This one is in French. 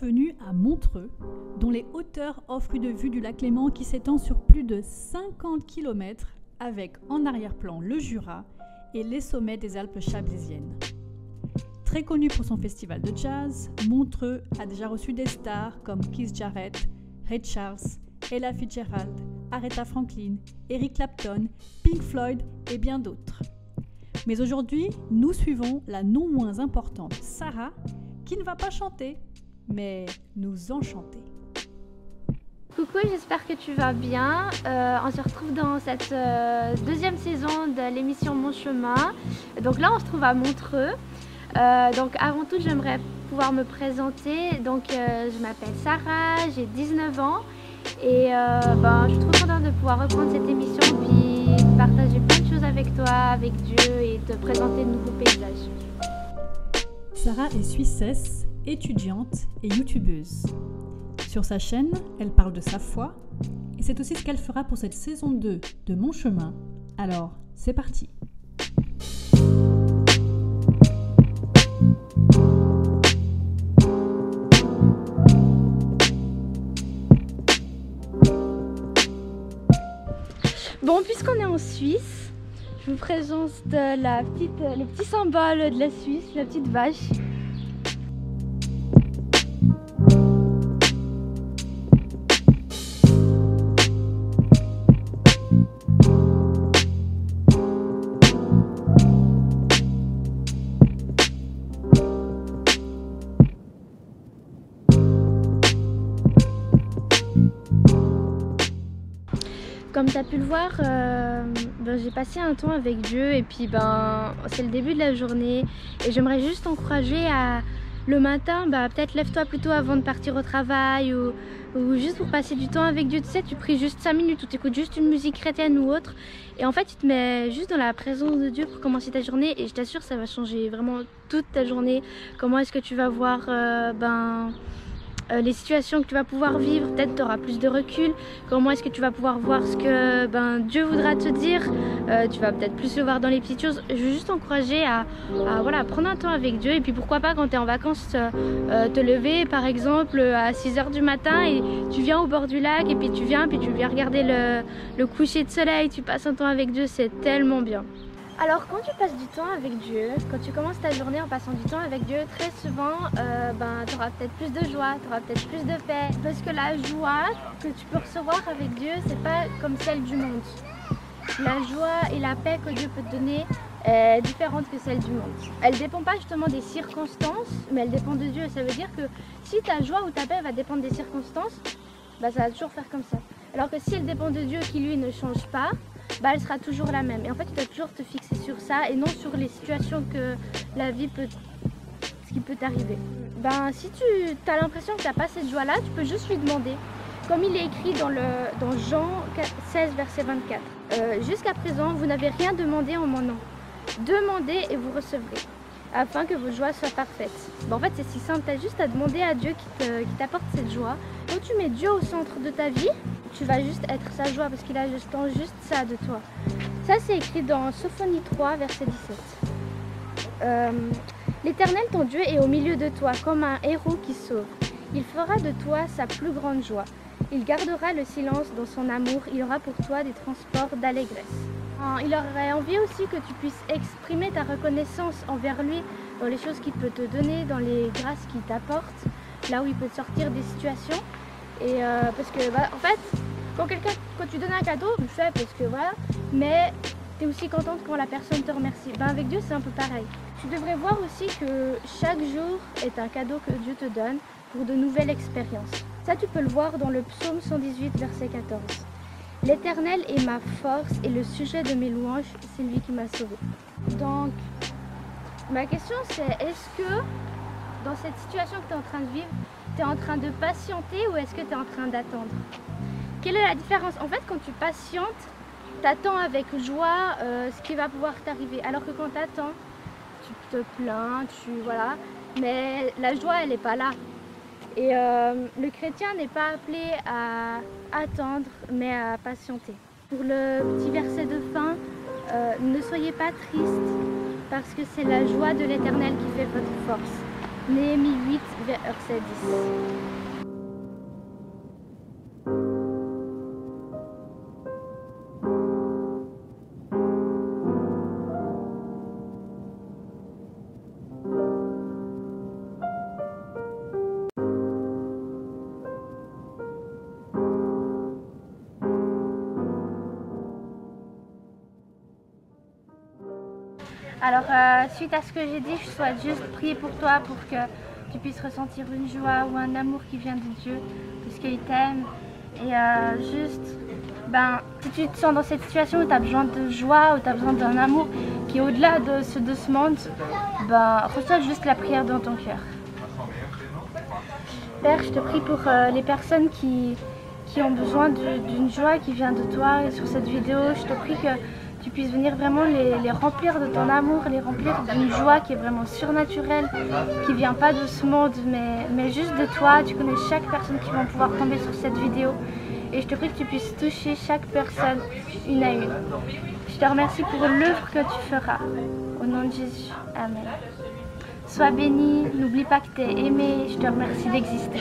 bienvenue à Montreux, dont les hauteurs offrent une vue du lac Léman qui s'étend sur plus de 50 km avec en arrière-plan le Jura et les sommets des Alpes chablaisiennes. Très connu pour son festival de jazz, Montreux a déjà reçu des stars comme Keith Jarrett, Ray Charles, Ella Fitzgerald, Aretha Franklin, Eric Clapton, Pink Floyd et bien d'autres. Mais aujourd'hui, nous suivons la non moins importante Sarah, qui ne va pas chanter, mais nous enchanter. Coucou, j'espère que tu vas bien. On se retrouve dans cette deuxième saison de l'émission Mon Chemin. Donc là, on se trouve à Montreux. Donc avant tout, j'aimerais pouvoir me présenter. Donc je m'appelle Sarah, j'ai 19 ans et je suis trop contente de pouvoir reprendre cette émission puis partager plein de choses avec toi, avec Dieu et te présenter de nouveaux paysages. Sarah est suissesse, étudiante et youtubeuse. Sur sa chaîne, elle parle de sa foi et c'est aussi ce qu'elle fera pour cette saison 2 de Mon Chemin. Alors, c'est parti! Bon, puisqu'on est en Suisse, je vous présente le petit symbole de la Suisse, la petite vache. Comme tu as pu le voir, j'ai passé un temps avec Dieu et puis c'est le début de la journée et j'aimerais juste t'encourager à le matin, peut-être lève-toi plutôt avant de partir au travail ou juste pour passer du temps avec Dieu. Tu sais, tu pries juste 5 minutes ou tu écoutes juste une musique chrétienne ou autre et en fait tu te mets juste dans la présence de Dieu pour commencer ta journée et je t'assure ça va changer vraiment toute ta journée. Comment est-ce que tu vas voir les situations que tu vas pouvoir vivre, peut-être tu auras plus de recul, comment est-ce que tu vas pouvoir voir ce que Dieu voudra te dire, tu vas peut-être plus le voir dans les petites choses. Je veux juste t'encourager à prendre un temps avec Dieu et puis pourquoi pas quand tu es en vacances te lever par exemple à 6 h du matin et tu viens au bord du lac et puis tu viens regarder le coucher de soleil, tu passes un temps avec Dieu, c'est tellement bien. Alors quand tu passes du temps avec Dieu, quand tu commences ta journée en passant du temps avec Dieu, très souvent tu auras peut-être plus de joie, tu auras peut-être plus de paix. Parce que la joie que tu peux recevoir avec Dieu, c'est pas comme celle du monde. La joie et la paix que Dieu peut te donner est différente que celle du monde. Elle ne dépend pas justement des circonstances, mais elle dépend de Dieu. Ça veut dire que si ta joie ou ta paix va dépendre des circonstances, ça va toujours faire comme ça. Alors que si elle dépend de Dieu qui lui ne change pas, elle sera toujours la même. Et en fait, tu dois toujours te fixer sur ça et non sur les situations que la vie ce qui peut t'arriver. Si tu as l'impression que tu n'as pas cette joie-là, tu peux juste lui demander. Comme il est écrit dans Jean 16, verset 24. Jusqu'à présent, vous n'avez rien demandé en mon nom. Demandez et vous recevrez, afin que votre joie soit parfaite. En fait, c'est si simple. Tu as juste à demander à Dieu qui t'apporte cette joie. Quand tu mets Dieu au centre de ta vie, tu vas juste être sa joie parce qu'il a juste ça de toi. Ça, c'est écrit dans Sophonie 3, verset 17. L'Éternel, ton Dieu, est au milieu de toi comme un héros qui sauve. Il fera de toi sa plus grande joie. Il gardera le silence dans son amour. Il aura pour toi des transports d'allégresse. Il aurait envie aussi que tu puisses exprimer ta reconnaissance envers lui dans les choses qu'il peut te donner, dans les grâces qu'il t'apporte, là où il peut te sortir des situations. Et parce que en fait, quand tu donnes un cadeau, tu le fais parce que voilà, mais tu es aussi contente quand la personne te remercie. Avec Dieu, c'est un peu pareil. Tu devrais voir aussi que chaque jour est un cadeau que Dieu te donne pour de nouvelles expériences. Ça, tu peux le voir dans le psaume 118, verset 14. L'Éternel est ma force et le sujet de mes louanges, c'est lui qui m'a sauvé. Donc, ma question c'est, est-ce que dans cette situation que tu es en train de vivre, tu es en train de patienter ou est-ce que tu es en train d'attendre? Quelle est la différence? En fait, quand tu patientes, tu attends avec joie ce qui va pouvoir t'arriver. Alors que quand tu attends, tu te plains, voilà. Mais la joie, elle n'est pas là. Et le chrétien n'est pas appelé à attendre, mais à patienter. Pour le petit verset de fin, ne soyez pas tristes, parce que c'est la joie de l'Éternel qui fait votre force. Néhémie 8, vers RC10. Alors, suite à ce que j'ai dit, je souhaite juste prier pour toi, pour que tu puisses ressentir une joie ou un amour qui vient de Dieu, parce qu'il t'aime. Et juste, si tu te sens dans cette situation où tu as besoin de joie, où tu as besoin d'un amour qui est au-delà de ce monde, reçois juste la prière dans ton cœur. Père, je te prie pour les personnes qui ont besoin d'une joie qui vient de toi. Et sur cette vidéo, je te prie que tu puisses venir vraiment les remplir de ton amour, les remplir d'une joie qui est vraiment surnaturelle, qui ne vient pas de ce monde, mais juste de toi. Tu connais chaque personne qui va pouvoir tomber sur cette vidéo. Et je te prie que tu puisses toucher chaque personne une à une. Je te remercie pour l'œuvre que tu feras. Au nom de Jésus. Amen. Sois béni, n'oublie pas que tu es aimé. Je te remercie d'exister.